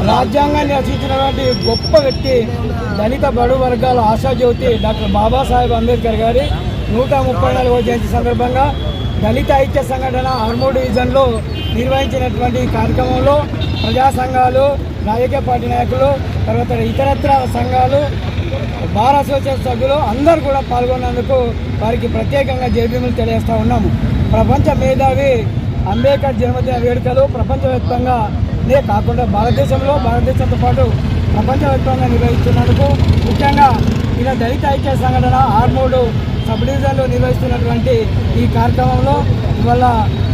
రాజ్యాంగాన్ని రచించినటువంటి గొప్ప వ్యక్తి, దళిత బడు వర్గాల ఆశాజ్యోతి డాక్టర్ బాబాసాహెబ్ అంబేద్కర్ గారి 134వ జయంతి సందర్భంగా దళిత ఐక్య సంఘటన ఆర్మూర్ డివిజన్లో నిర్వహించినటువంటి కార్యక్రమంలో ప్రజా సంఘాలు, రాజకీయ పార్టీ నాయకులు, తర్వాత ఇతరత్ర సంఘాలు, బార్ అసోసియేషన్ సభ్యులు అందరూ కూడా పాల్గొన్నందుకు వారికి ప్రత్యేకంగా జైభీములు తెలియజేస్తూ ఉన్నాము. ప్రపంచ మేధావి అంబేద్కర్ జన్మదిన వేడుకలు ప్రపంచవ్యాప్తంగానే కాకుండా భారతదేశంతో పాటు ప్రపంచవ్యాప్తంగా నిర్వహిస్తున్నందుకు, ముఖ్యంగా ఇలా దళిత ఐక్య సంఘటన ఆర్మూర్ సబ్ డివిజన్లో నిర్వహిస్తున్నటువంటి ఈ కార్యక్రమంలో ఇవాళ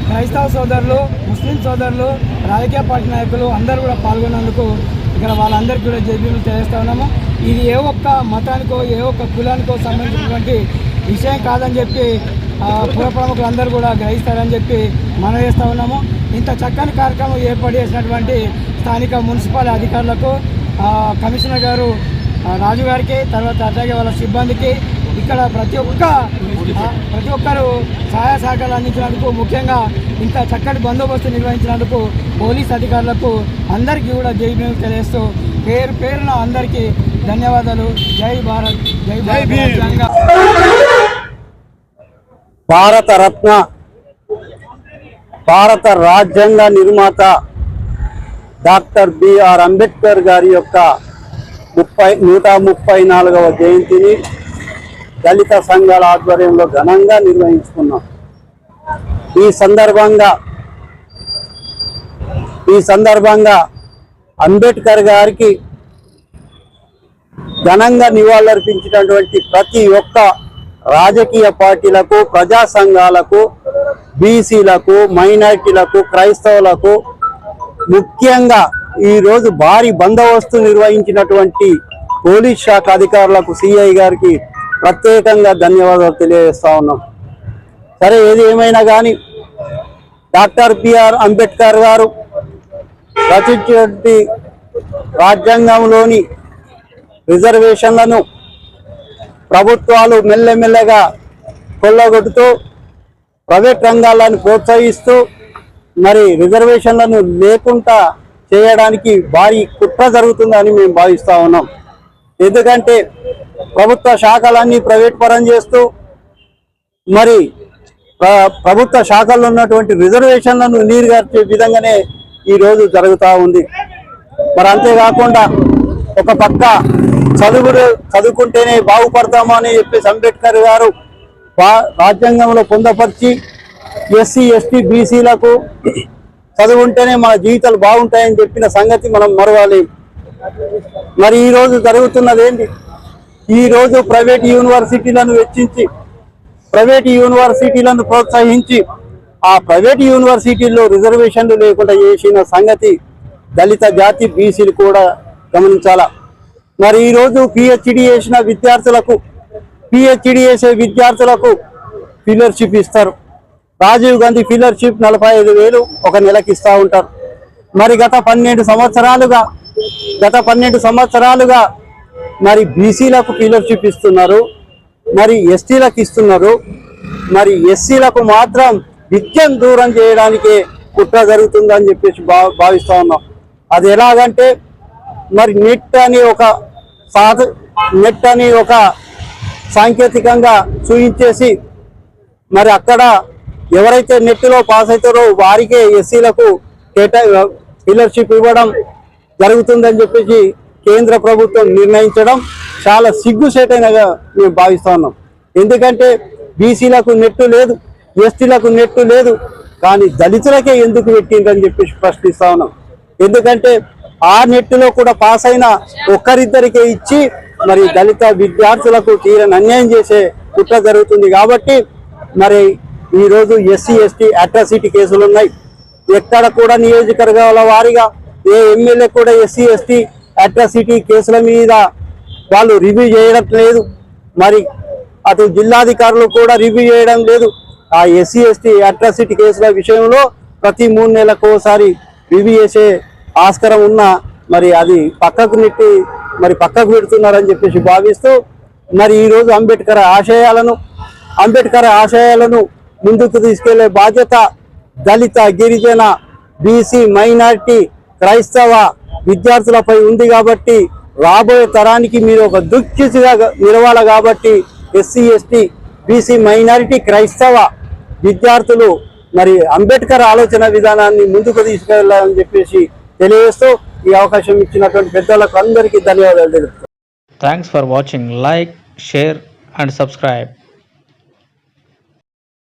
క్రైస్తవ సోదరులు, ముస్లిం సోదరులు, రాజకీయ పార్టీ నాయకులు అందరూ కూడా పాల్గొన్నందుకు ఇక్కడ వాళ్ళందరికీ కూడా జైభీములు తెలియజేస్తూ ఉన్నాము. ఇది ఏ ఒక్క మతానికో ఏ ఒక్క కులానికో సంబంధించినటువంటి విషయం కాదని చెప్పి పుర ప్రముఖులు అందరూ కూడా గ్రహిస్తారని చెప్పి మనం చేస్తూ ఉన్నాము. ఇంత చక్కని కార్యక్రమం ఏర్పాటు చేసినటువంటి స్థానిక మున్సిపల్ అధికారులకు, కమిషనర్ గారు రాజు గారికి, తర్వాత అట్లాగే వాళ్ళ సిబ్బందికి, ఇక్కడ ప్రతి ఒక్కరు సహాయ సహకారాలు అందించినందుకు, ముఖ్యంగా ఇంత చక్కటి బందోబస్తు నిర్వహించినందుకు పోలీస్ అధికారులకు అందరికీ కూడా జైభీములు తెలియజేస్తూ పేరున అందరికీ ధన్యవాదాలు. జై భారత్, జై భారత్. భారత రత్న, భారత రాజ్యాంగ నిర్మాత డాక్టర్ బిఆర్ అంబేద్కర్ గారి యొక్క 134వ జయంతిని దళిత సంఘాల ఆధ్వర్యంలో ఘనంగా నిర్వహించుకున్నాం. ఈ సందర్భంగా అంబేద్కర్ గారికి ఘనంగా నివాళులర్పించినటువంటి ప్రతి ఒక్క రాజకీయ పార్టీలకు, ప్రజా సంఘాలకు, బీసీలకు, మైనారిటీలకు, క్రైస్తవులకు, ముఖ్యంగా ఈరోజు భారీ బందోబస్తు నిర్వహించినటువంటి పోలీస్ శాఖ అధికారులకు, సిఐ గారికి ప్రత్యేకంగా ధన్యవాదాలు తెలియజేస్తా ఉన్నాం. సరే, ఏది ఏమైనా కానీ డాక్టర్ బిఆర్ అంబేద్కర్ గారు రచించినటువంటి రాజ్యాంగంలోని రిజర్వేషన్లను ప్రభుత్వాలు మెల్లమెల్లగా కొల్లగొడుతూ ప్రైవేట్ రంగాలను ప్రోత్సహిస్తూ మరి రిజర్వేషన్లను లేకుండా చేయడానికి భారీ కుట్ర జరుగుతుందని మేము భావిస్తూ ఉన్నాం. ఎందుకంటే ప్రభుత్వ శాఖలన్నీ ప్రైవేట్ పరం చేస్తూ మరి ప్రభుత్వ శాఖల్లో ఉన్నటువంటి రిజర్వేషన్లను నీరుగార్చే విధంగానే ఈరోజు జరుగుతూ ఉంది. మరి అంతేకాకుండా ఒక పక్క చదువుకుంటేనే బాగుపడతామా అని చెప్పేసి అంబేద్కర్ గారు రాజ్యాంగంలో పొందపరిచి ఎస్సీ, ఎస్టీ, బీసీలకు చదువుంటేనే మన జీవితాలు బాగుంటాయని చెప్పిన సంగతి మనం మరవాలి. మరి ఈరోజు జరుగుతున్నది ఏంటి? ఈరోజు ప్రైవేట్ యూనివర్సిటీలను వెచ్చించి, ప్రైవేట్ యూనివర్సిటీలను ప్రోత్సహించి ఆ ప్రైవేట్ యూనివర్సిటీల్లో రిజర్వేషన్లు లేకుండా చేసిన సంగతి దళిత జాతి, బీసీలు కూడా గమనించాలా. మరి ఈరోజు పిహెచ్డి చేసిన విద్యార్థులకు, పిహెచ్డి చేసే విద్యార్థులకు ఫెలోషిప్ ఇస్తారు. రాజీవ్ గాంధీ ఫెలోషిప్ 45,000 ఒక నెలకి ఇస్తూ ఉంటారు. మరి గత 12 సంవత్సరాలుగా మరి బీసీలకు ఫెలోషిప్ ఇస్తున్నారు, మరి ఎస్టీలకు ఇస్తున్నారు, మరి ఎస్సీలకు మాత్రం విద్యను దూరం చేయడానికి కుట్ర జరుగుతుందని చెప్పేసి భావిస్తూ ఉన్నాం. అది ఎలాగంటే మరి నెట్ అని ఒక సాంకేతికంగా చూయించేసి మరి అక్కడ ఎవరైతే నెట్లో పాస్ అవుతారో వారికే ఎస్సీలకు ఫెలోషిప్ ఇవ్వడం జరుగుతుందని చెప్పేసి కేంద్ర ప్రభుత్వం నిర్ణయించడం చాలా సిగ్గుసేటైనగా మేము భావిస్తూ ఉన్నాం. ఎందుకంటే బీసీలకు నెట్టు లేదు, ఎస్టీలకు నెట్టు లేదు, కానీ దళితులకే ఎందుకు పెట్టిందని చెప్పేసి ప్రశ్నిస్తా ఉన్నాం. ఎందుకంటే ఆ నెట్టులో కూడా పాస్ అయిన ఒక్కరిద్దరికే ఇచ్చి మరి దళిత విద్యార్థులకు తీరని అన్యాయం చేసే కుట్ర జరుగుతుంది. కాబట్టి మరి ఈరోజు ఎస్సీ, ఎస్టీ అట్రాసిటీ కేసులు ఉన్నాయి. ఎక్కడ కూడా నియోజకవర్గాల వారీగా ఏ ఎమ్మెల్యే కూడా ఎస్సీ, ఎస్టీ అట్రాసిటీ కేసుల మీద వాళ్ళు రివ్యూ చేయడం లేదు. మరి అటు జిల్లాధికారులు కూడా రివ్యూ చేయడం లేదు. ఆ ఎస్సీ, ఎస్టీ అట్రాసిటీ కేసుల విషయంలో ప్రతి 3 నెలలకు ఒకసారి రివ్యూ చేసే ఆస్కారం ఉన్నా మరి అది పక్కకు పెడుతున్నారని చెప్పేసి భావిస్తూ మరి ఈరోజు అంబేద్కర్ ఆశయాలను ముందుకు తీసుకెళ్లే బాధ్యత దళిత, గిరిజన, బీసీ, మైనారిటీ, క్రైస్తవ, విద్యార్థులపై ఉంది కాబట్టి రాబోయే తరానికి మీరు ఒక దిక్సూచిగా నిలవాలి కాబట్టి ఎస్సీ ఎస్టీ బీసీ మైనారిటీ క్రైస్తవ విద్యార్థులు మరి అంబేద్కర్ ఆలోచన విధానాన్ని ముందుకు తీసుకెళ్లాలని చెప్పేసి తెలియజేస్తూ ఈ అవకాశం ఇచ్చినటువంటి పెద్దలకు అందరికీ ధన్యవాదాలు తెలుపుతాను. Thanks for watching. Like, share and subscribe.